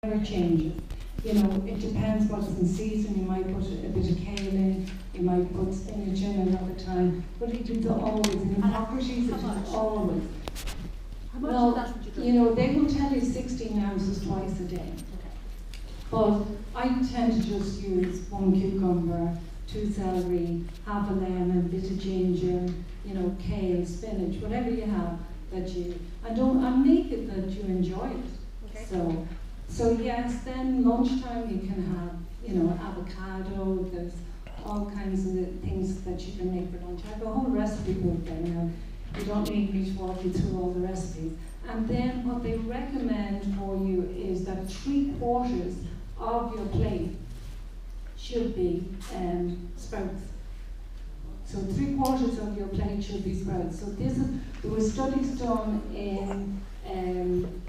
never changes. You know, it depends what's in season. You might put a bit of kale in, you might put spinach in another time, but it is always, in Hippocrates it is always. How much Well, of that would you drink? you know, they will tell you 16 ounces twice a day. Okay. But I tend to just use 1 cucumber, 2 celery, half a lemon, a bit of ginger, you know, kale, spinach, whatever you have that you, and make it that you enjoy it. Okay. So yes, then lunchtime you can have, you know, avocado, there's all kinds of things that you can make for lunch. I have a whole recipe book there now. You don't need me to walk you through all the recipes. And then what they recommend for you is that 3/4 of your plate should be sprouts. So 3/4 of your plate should be sprouts. So there were studies done in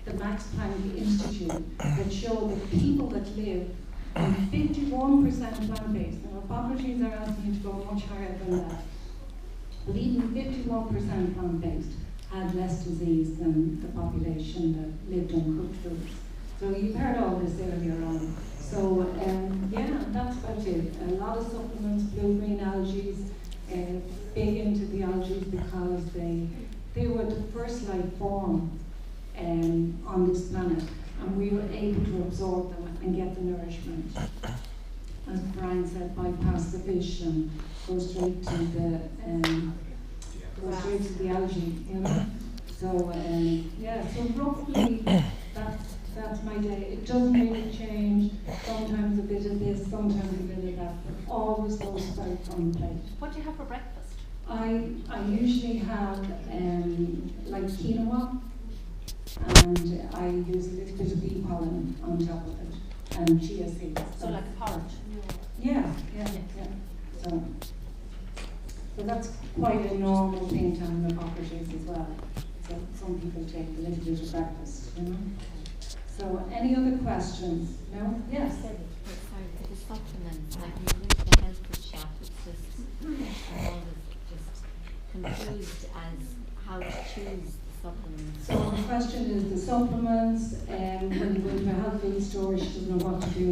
the Max Planck Institute that show that people that live on 51% plant-based, now Hippocrates are asking you to go much higher than that, but even 51% plant-based had less disease than the population that lived on cooked foods. So you've heard all this earlier on. So yeah, that's about it. A lot of supplements, blue-green algae, big into the algae because they were the first life form on this planet, and we were able to absorb them and get the nourishment. As Brian said, bypass the fish and go straight to the algae, you know. So yeah, so roughly that's my day. It doesn't really change. Sometimes a bit of this, sometimes a bit of that, but always those sprouts on the plate. What do you have for breakfast? I usually have like quinoa, and I use a little bit of bee pollen on top of it, and chia seeds. So like a porridge? Yeah. So that's quite a normal thing to have in Hippocrates as well. So some people take a little bit of breakfast, you know. So any other questions? No? Yes? Sorry, for the supplements, like when you look at the health food shop, it's just, I'm always just confused as how to choose the supplements. So the question is the supplements, when you go to a health food store, she doesn't know what to do.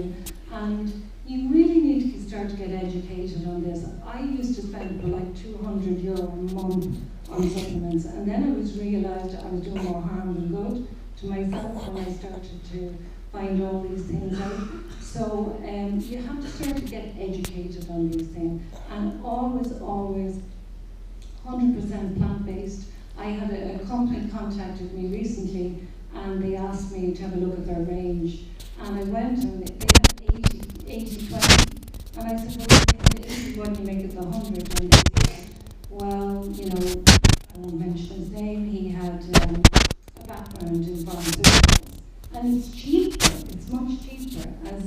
And you really need to start to get educated on this. I used to spend like €200 a month on supplements, and then I was realised I was doing more harm than good to myself when I started to find all these things out. So you have to start to get educated on these things, and always 100% plant-based. I had a company contacted me recently, and they asked me to have a look at their range, and I went and they had 80-20, and I said, well, this is when you make it the 100, and they said, well, you know, I won't mention his name, he had a background in pharmaceuticals, and it's cheaper, it's much cheaper. As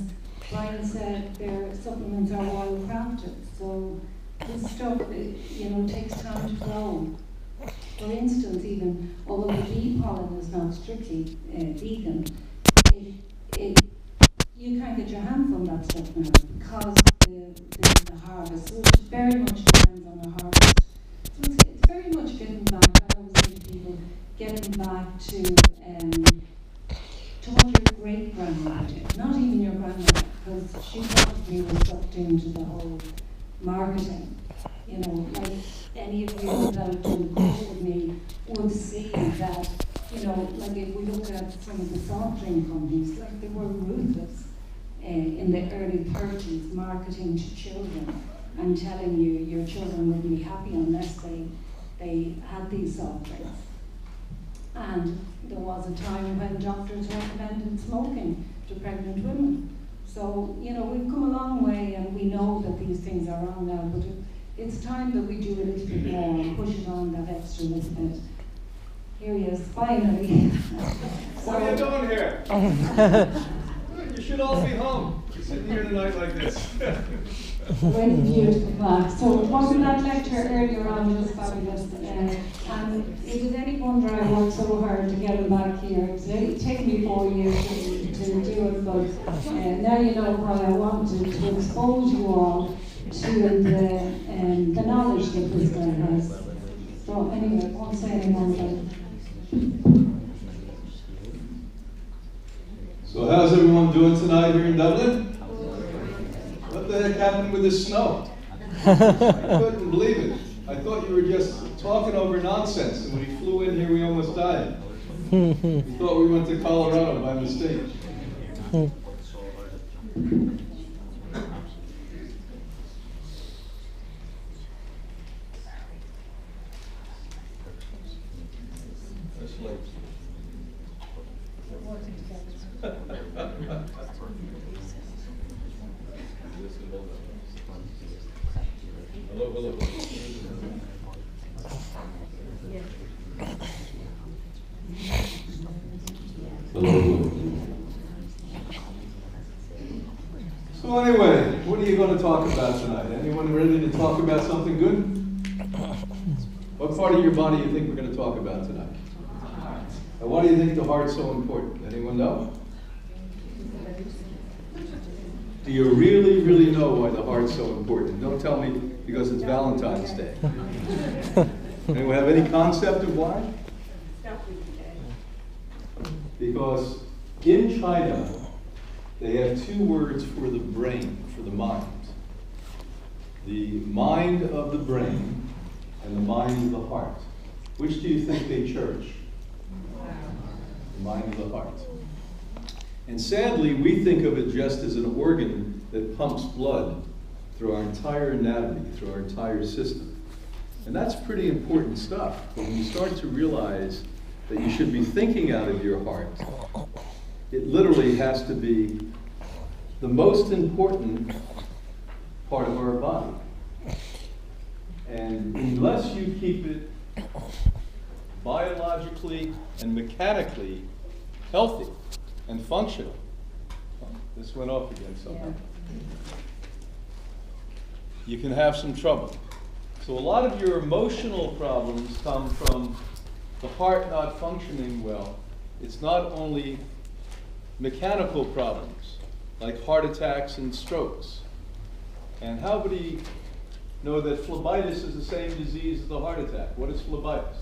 Brian said, their supplements are well crafted, so this stuff, you know, takes time to grow. For instance, even although the bee pollen is not strictly vegan, you can't get your hands on that stuff now because the harvest. So it very much depends on the harvest. So it's very much getting back. I always say to people, getting back to what your great grandmother did. Not even your grandmother, because she probably was sucked into the whole marketing. You know, like any of you that have done the course with me would see that, you know, like if we look at some of the soft drink companies, like they were ruthless in the early 30s, marketing to children and telling you your children wouldn't be happy unless they had these soft drinks. And there was a time when doctors recommended smoking to pregnant women. So, you know, we've come a long way, and we know that these things are wrong now, but it's time that we do a little bit more and push it on that extra little bit. Here he is, finally. What are you doing here? You should all be home. You're sitting here tonight like this. Waiting for you to come back. So wasn't that lecture earlier on just fabulous? And it is any wonder I worked so hard to get him back here. It's taken me 4 years to do it, but now you know why I wanted to expose you all to the knowledge that this guy has. So anyway, I won't say any more about it. So how's everyone doing tonight here in Dublin? What the heck happened with this snow? I couldn't believe it. I thought you were just talking over nonsense, and when we flew in here we almost died. We thought we went to Colorado by mistake. Hello, hello. Hello. So anyway, what are you going to talk about tonight? Anyone ready to talk about something good? What part of your body do you think we're going to talk about tonight? And why do you think the heart's so important? Anyone know? Do you really, really know why the heart's so important? Don't tell me because it's Valentine's Day. Anyone have any concept of why? Because in China, they have two words for the brain, for the mind. The mind of the brain and the mind of the heart. Which do you think they cherish? The mind of the heart. And sadly, we think of it just as an organ that pumps blood through our entire anatomy, through our entire system. And that's pretty important stuff. But when you start to realize that you should be thinking out of your heart, it literally has to be the most important part of our body. And unless you keep it biologically and mechanically healthy and functional. Oh, this went off again somehow. You can have some trouble. So a lot of your emotional problems come from the heart not functioning well. It's not only mechanical problems, like heart attacks and strokes. And how many know that phlebitis is the same disease as the heart attack? What is phlebitis?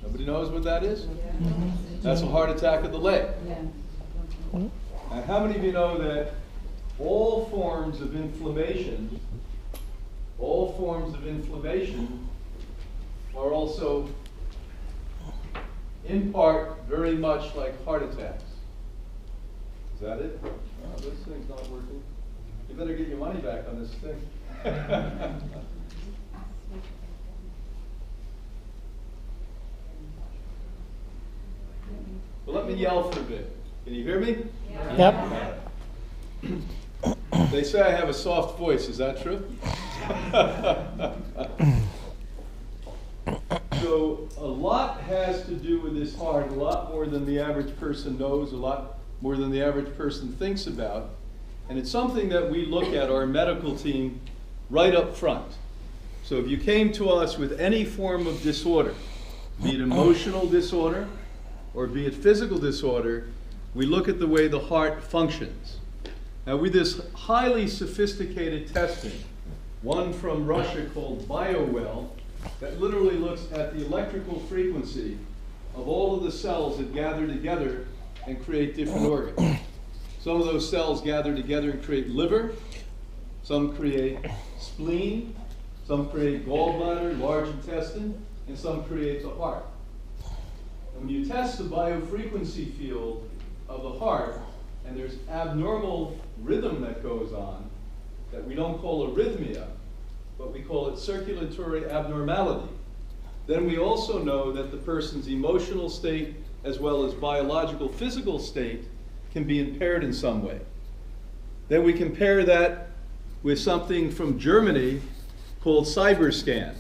Nobody knows what that is? That's a heart attack of the leg. And how many of you know that all forms of inflammation are also in part very much like heart attacks? Is that it? Oh, this thing's not working. You better get your money back on this thing. Well, let me yell for a bit. Can you hear me? Yep. They say I have a soft voice. Is that true? So a lot has to do with this heart, a lot more than the average person knows, a lot more than the average person thinks about. And it's something that we look at, our medical team, right up front. So if you came to us with any form of disorder, be it emotional disorder or be it physical disorder, we look at the way the heart functions. Now with this highly sophisticated testing, one from Russia called BioWell, that literally looks at the electrical frequency of all of the cells that gather together and create different organs. Some of those cells gather together and create liver, some create spleen, some create gallbladder, large intestine, and some create the heart. And when you test the biofrequency field of the heart, and there's abnormal rhythm that goes on that we don't call arrhythmia, but we call it circulatory abnormality, then we also know that the person's emotional state as well as biological physical state can be impaired in some way. Then we compare that with something from Germany called CyberScan.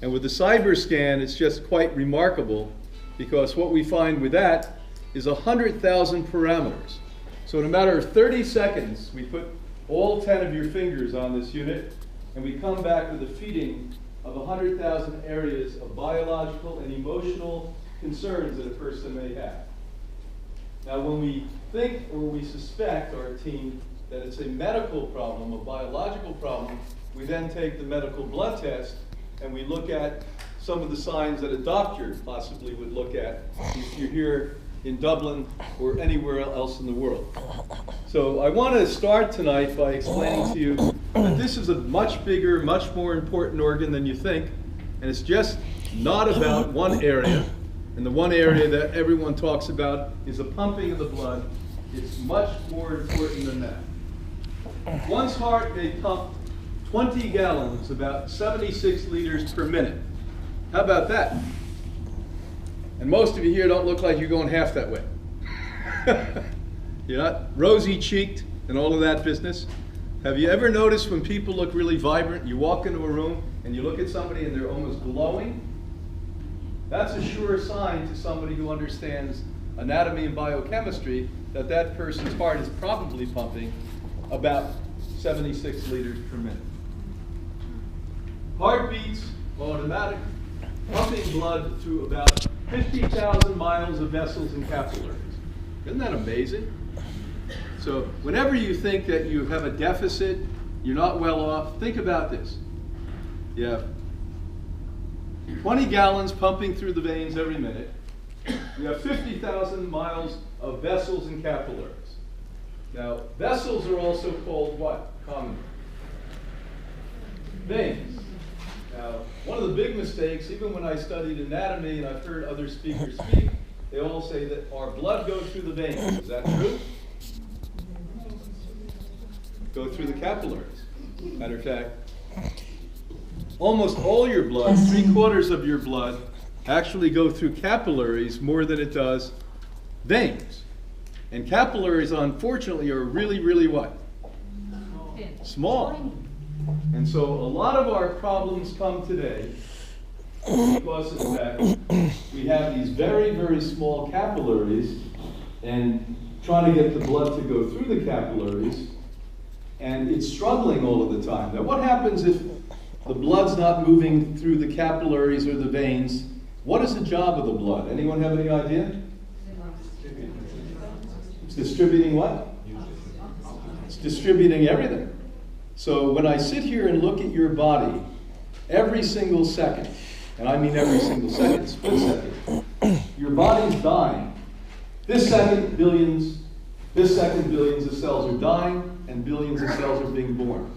And with the CyberScan, it's just quite remarkable because what we find with that is 100,000 parameters. So in a matter of 30 seconds, we put all 10 of your fingers on this unit, and we come back with a feeding of 100,000 areas of biological and emotional concerns that a person may have. Now when we think or we suspect, our team, that it's a medical problem, a biological problem, we then take the medical blood test and we look at some of the signs that a doctor possibly would look at. If you hear in Dublin or anywhere else in the world. So I want to start tonight by explaining to you that this is a much bigger, much more important organ than you think, and it's just not about one area. And the one area that everyone talks about is the pumping of the blood. It's much more important than that. One's heart may pump 20 gallons, about 76 liters per minute. How about that? And most of you here don't look like you're going half that way. You're not rosy-cheeked and all of that business. Have you ever noticed when people look really vibrant, you walk into a room and you look at somebody and they're almost glowing? That's a sure sign to somebody who understands anatomy and biochemistry that that person's heart is probably pumping about 76 liters per minute. Heart beats automatic, pumping blood through about 50,000 miles of vessels and capillaries. Isn't that amazing? So whenever you think that you have a deficit, you're not well off, think about this. You have 20 gallons pumping through the veins every minute. You have 50,000 miles of vessels and capillaries. Now, vessels are also called what? Commonly? Veins. Now, one of the big mistakes, even when I studied anatomy and I've heard other speakers speak, they all say that our blood goes through the veins. Is that true? Go through the capillaries. Matter of fact, almost all your blood, 3/4 of your blood, actually go through capillaries more than it does veins. And capillaries, unfortunately, are really, really what? Small. And so a lot of our problems come today because of the fact we have these very, very small capillaries and trying to get the blood to go through the capillaries, and it's struggling all of the time. Now, what happens if the blood's not moving through the capillaries or the veins? What is the job of the blood? Anyone have any idea? It's distributing what? It's distributing everything. So when I sit here and look at your body, every single second, and I mean every single second, split second, your body's dying. This second, billions of cells are dying, and billions of cells are being born.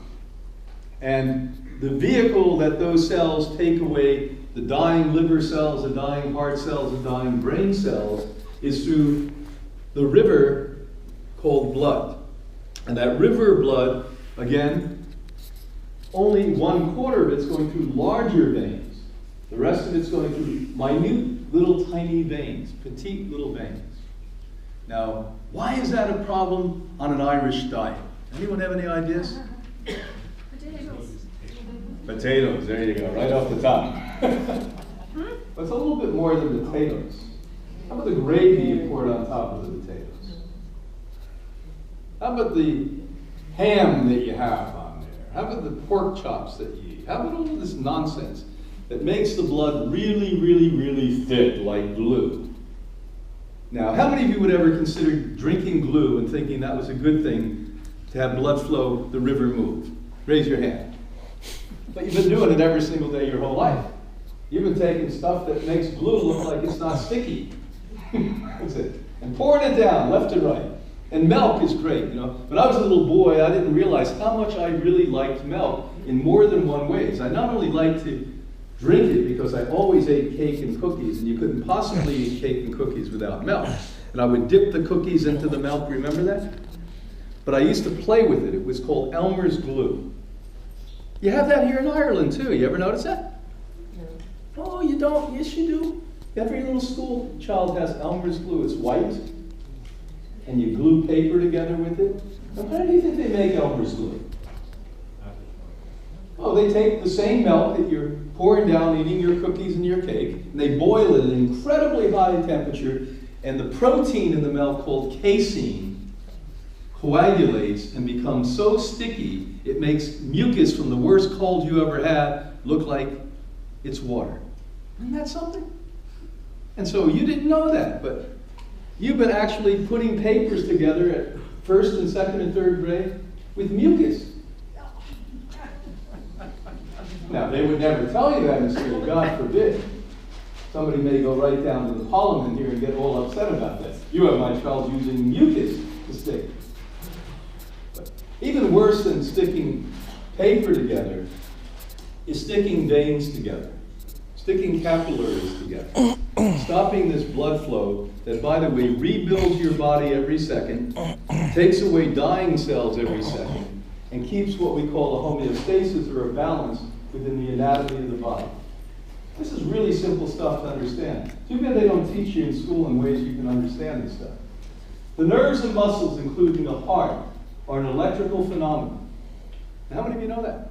And the vehicle that those cells take away, the dying liver cells, the dying heart cells, the dying brain cells, is through the river called blood. And that river blood, again, only 1/4 of it's going through larger veins. The rest of it's going through minute, little tiny veins, petite little veins. Now, why is that a problem on an Irish diet? Anyone have any ideas? Potatoes, there you go, right off the top. But it's a little bit more than potatoes. How about the gravy you poured on top of the potatoes? How about the ham that you have on there? How about the pork chops that you eat? How about all of this nonsense that makes the blood really, really, really thick like glue? Now, how many of you would ever consider drinking glue and thinking that was a good thing to have blood flow, the river move? Raise your hand. But you've been doing it every single day your whole life. You've been taking stuff that makes glue look like it's not sticky. That's it. And pouring it down left to right. And milk is great, you know. When I was a little boy, I didn't realize how much I really liked milk in more than one ways. I not only liked to drink it because I always ate cake and cookies, and you couldn't possibly eat cake and cookies without milk. And I would dip the cookies into the milk, remember that? But I used to play with it. It was called Elmer's glue. You have that here in Ireland too. You ever notice that? No. Oh, you don't? Yes, you do. Every little school child has Elmer's glue. It's white, and you glue paper together with it. Now, how do you think they make Elmer's glue? Oh, they take the same milk that you're pouring down, eating your cookies and your cake, and they boil it at an incredibly high temperature, and the protein in the milk called casein coagulates and becomes so sticky it makes mucus from the worst cold you ever had look like it's water. Isn't that something? And so you didn't know that, but you've been actually putting papers together at 1st and 2nd and 3rd grade with mucus. Now, they would never tell you that in school, God forbid. Somebody may go right down to the parliament here and get all upset about this. You have my child using mucus to stick. But even worse than sticking paper together is sticking veins together, sticking capillaries together, stopping this blood flow that, by the way, rebuilds your body every second, takes away dying cells every second, and keeps what we call a homeostasis, or a balance, within the anatomy of the body. This is really simple stuff to understand. Too bad they don't teach you in school in ways you can understand this stuff. The nerves and muscles, including the heart, are an electrical phenomenon. How many of you know that?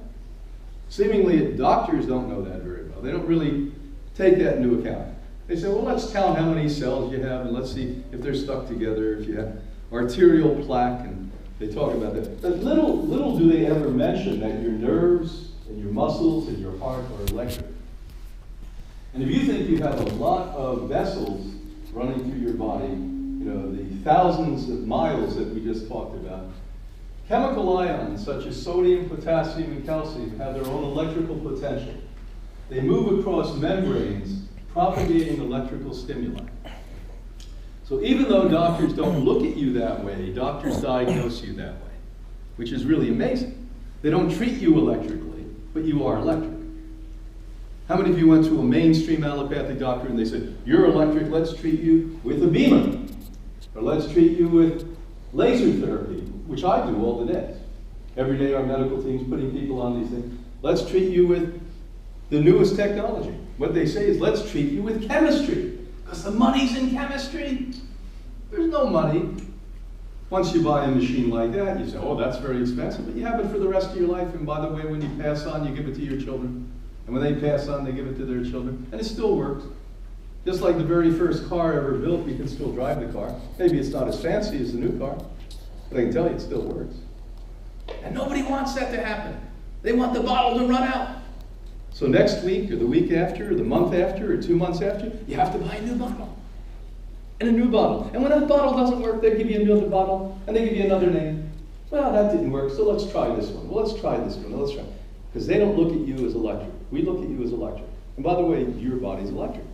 Seemingly, doctors don't know that very well. They don't really take that into account. They say, well, let's count how many cells you have, and let's see if they're stuck together, if you have arterial plaque, and they talk about that. But little do they ever mention that your nerves and your muscles and your heart are electric. And if you think you have a lot of vessels running through your body, you know, the thousands of miles that we just talked about, chemical ions such as sodium, potassium, and calcium have their own electrical potential. They move across membranes, propagating electrical stimuli. So even though doctors don't look at you that way, doctors diagnose you that way, which is really amazing. They don't treat you electrically, but you are electric. How many of you went to a mainstream allopathic doctor and they said, you're electric, let's treat you with a beamer, or let's treat you with laser therapy, which I do all the days. Every day our medical team's putting people on these things. Let's treat you with the newest technology. What they say is, let's treat you with chemistry, because the money's in chemistry. There's no money. Once you buy a machine like that, you say, oh, that's very expensive, but you have it for the rest of your life, and by the way, when you pass on, you give it to your children. And when they pass on, they give it to their children, and it still works. Just like the very first car ever built, you can still drive the car. Maybe it's not as fancy as the new car, but I can tell you it still works. And nobody wants that to happen. They want the bottle to run out. So next week, or the week after, or the month after, or 2 months after, you have to buy a new bottle. And a new bottle. And when that bottle doesn't work, they give you another bottle, and they give you another name. Well, that didn't work, so let's try this one. Well, let's try this one. Well, let's try. Because they don't look at you as electric. We look at you as electric. And by the way, your body's electric.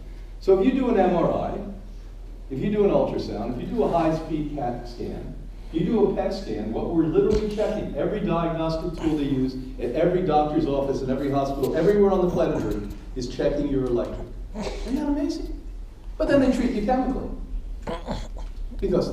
So if you do an MRI, if you do an ultrasound, if you do a high-speed CAT scan, you do a PET scan, what we're literally checking, every diagnostic tool they use at every doctor's office, in every hospital, everywhere on the planet Earth, is checking your electric. Isn't that amazing? But then they treat you chemically. Because